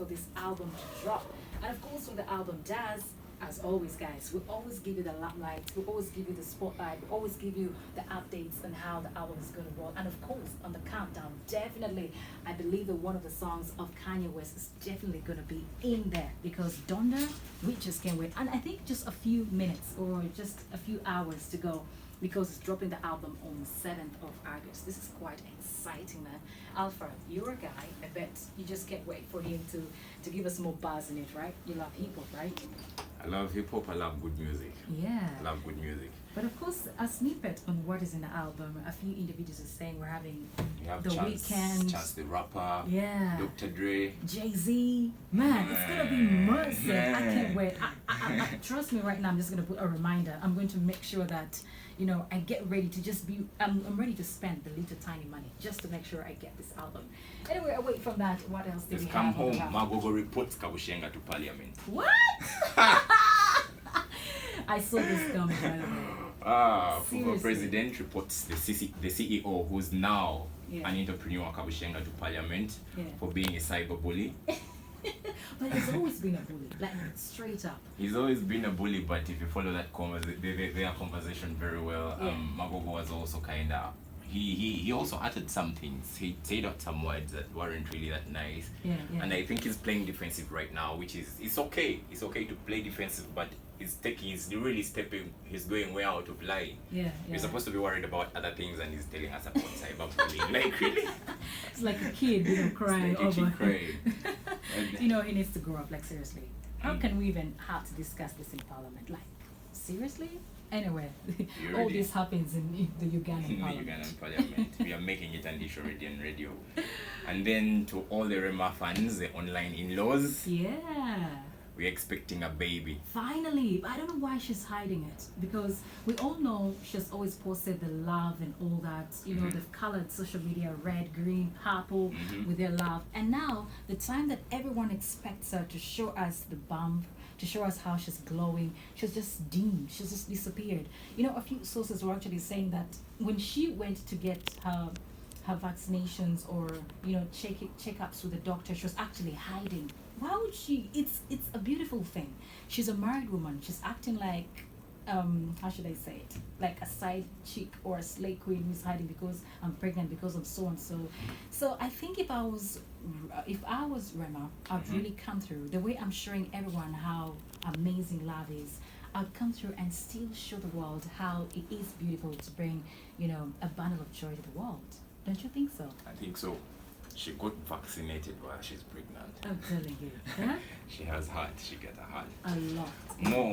for this album to drop. And of course, when the album does, as always, guys, we always give you the limelight, we always give you the spotlight, we always give you the updates on how the album is going to roll. And of course, on the countdown, definitely, I believe that one of the songs of Kanye West is definitely going to be in there because Donda, we just can't wait. And I think just a few minutes or just a few hours to go because it's dropping the album on the 7th of August. This is quite exciting, man. Alpha, you're a guy, I bet you just can't wait for him to give us more buzz in it, right? You love hip-hop, right? I love hip-hop, I love good music. Yeah. I love good music. But of course, a snippet on what is in the album, a few individuals are saying we're having You have The Weeknd, Chance the Rapper, yeah, Dr. Dre. Jay-Z. Man, it's gonna be massive. I can't wait. Trust me right now, I'm just gonna put a reminder. I'm going to make sure that, you know, I get ready to just be, I'm ready to spend the little tiny money just to make sure I get this album. Anyway, away from that, what else did Just we come have? home, Magogo reports Kabushenga to Parliament. What? I saw this coming, by the way. Former Seriously. president reports the CEO, who's now Yeah. an entrepreneur, Kabushenga to Parliament Yeah. for being a cyber bully. But he's always been a bully, like straight up. He's always been a bully, but if you follow that their conversation very well, Yeah. Magogo was also kind of, he also uttered some things. He said out some words that weren't really that nice. Yeah, yeah. And I think he's playing defensive right now, which is, it's okay. It's okay to play defensive, but he's really stepping, he's going way out of line. Yeah, yeah. We're supposed to be worried about other things and he's telling us about cyberbullying. Like, really? It's like a kid, you know, crying It's like a over. kid crying. And- You know, he needs to grow up. Like seriously, how Mm. can we even have to discuss this in Parliament? Like seriously? Anyway, You all already- this happens in the Ugandan in the Parliament. Ugandan Parliament. We are making it an issue already on radio. And then to all the Rema fans, the online in-laws, Yeah. we're expecting a baby. Finally, I don't know why she's hiding it because we all know she's always posted the love and all that. You know, they've colored social media red, green, purple with their love. And now, the time that everyone expects her to show us the bump, to show us how she's glowing, she's just dimmed. She's just disappeared. You know, a few sources were actually saying that when she went to get her vaccinations or you know checkups with the doctor, she was actually hiding. Why would she? It's a beautiful thing. She's a married woman. She's acting like how should I say it, like a side chick or a slay queen who's hiding because I'm pregnant because of so and so. So I think if I was Rema, I'd really come through the way I'm showing everyone how amazing love is. I'd come through and still show the world how it is beautiful to bring, you know, a bundle of joy to the world. Don't you think so? I think so. She got vaccinated while she's pregnant. I'm telling you. Huh? She has heart. She got a heart. A lot.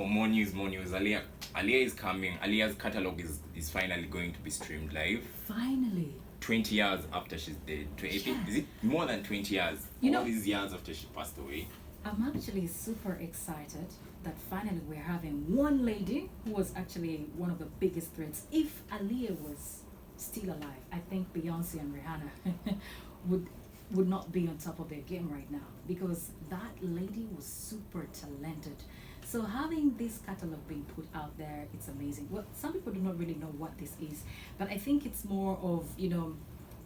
More news. Aaliyah is coming. Aaliyah's catalog is finally going to be streamed live. Finally. 20 years after she's dead. Is it more than 20 years? You All know- these years after she passed away. I'm actually super excited that finally we're having one lady who was actually one of the biggest threats. If Aaliyah was still alive, I think Beyonce and Rihanna would not be on top of their game right now because that lady was super talented. So having this catalog being put out there, it's amazing. Well, some people do not really know what this is, but I think it's more of, you know,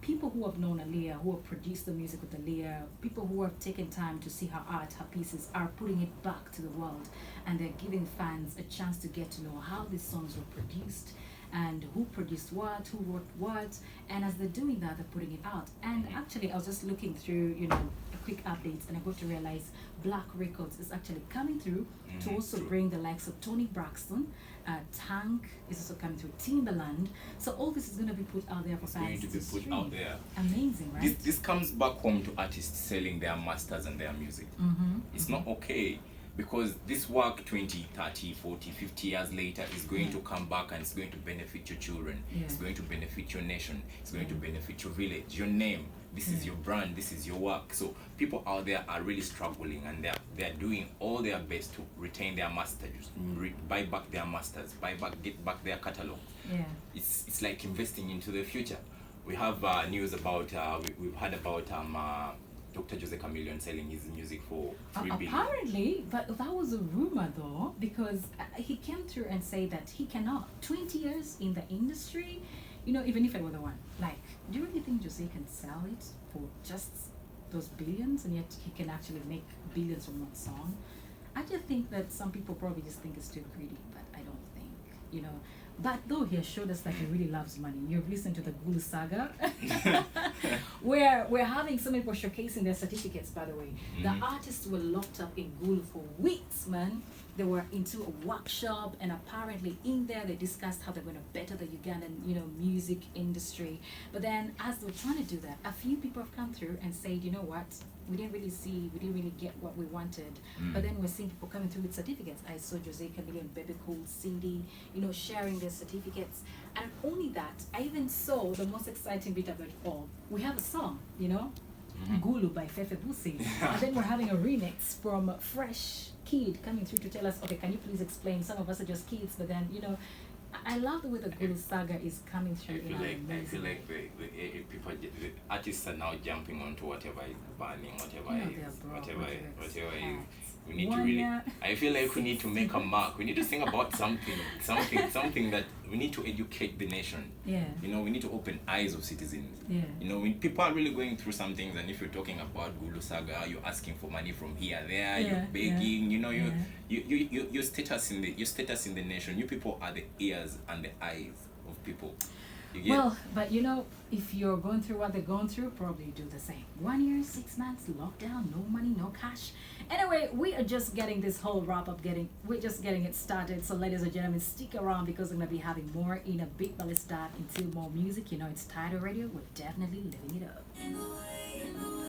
people who have known Aaliyah, who have produced the music with Aaliyah, people who have taken time to see her art, her pieces, are putting it back to the world, and they're giving fans a chance to get to know how these songs were produced and who produced what, who wrote what, and as they're doing that, they're putting it out. And actually, I was just looking through, you know, a quick updates, and I got to realize Black Records is actually coming through to also true. bring the likes of Tony Braxton, Tank is also coming through, Timberland. So all this is going to be put out there for It's going fans to be put stream. out there. Amazing, right? This comes back home to artists selling their masters and their music. It's not okay because this work 20, 30, 40, 50 years later is going to come back and it's going to benefit your children. Yeah. It's going to benefit your nation. It's going to benefit your village, your name. This is your brand. This is your work. So people out there are really struggling and they're doing all their best to retain their masters, buy back their masters, get back their catalog. Yeah. It's like investing into the future. We have news about we've heard about Dr. Jose Chameleon selling his music for 3 billion. Apparently, but that was a rumor though, because he came through and said that he cannot. 20 years in the industry, you know, even if I were the one, like, do you really think Jose can sell it for just those billions, and yet he can actually make billions from one song. I just think that some people probably just think it's too greedy, but I don't think, you know. But though he has showed us that he really loves money. You've listened to the Gulu Saga, where we're having so many people showcasing their certificates, by the way. The artists were locked up in Gulu for weeks, man. They were into a workshop, and apparently in there they discussed how they're going to better the Ugandan, you know, music industry. But then as they were trying to do that, a few people have come through and said, you know what, we didn't really get what we wanted. But then we're seeing people coming through with certificates. I saw Jose Chameleon, Baby Cool, Cindy, you know, sharing their certificates. And only that, I even saw the most exciting bit of it all. We have a song, you know, Gulu by Fefe Busi. And then we're having a remix from Fresh Kid coming through to tell us, okay, can you please explain? Some of us are just kids, but then, you know, I love the way the Gulu Saga is coming through. I feel like the artists are now jumping onto whatever is burning, whatever is. We need to really. I feel like we need to make a mark. We need to think about something that we need to educate the nation. Yeah. You know, we need to open eyes of citizens. Yeah. You know, when people are really going through some things, and if you're talking about Gulu Saga, you're asking for money from here, there, you're begging. You know, your status in the nation. You people are the ears and the eyes of people. Well, but you know, if you're going through what they're going through, probably do the same. 1 year, 6 months, lockdown, no money, no cash. Anyway, we are just getting this whole wrap up we're just getting it started. So ladies and gentlemen, stick around because we're gonna be having more in a bit, but let's dive into more music. You know, it's Tidal Radio. We're definitely living it up.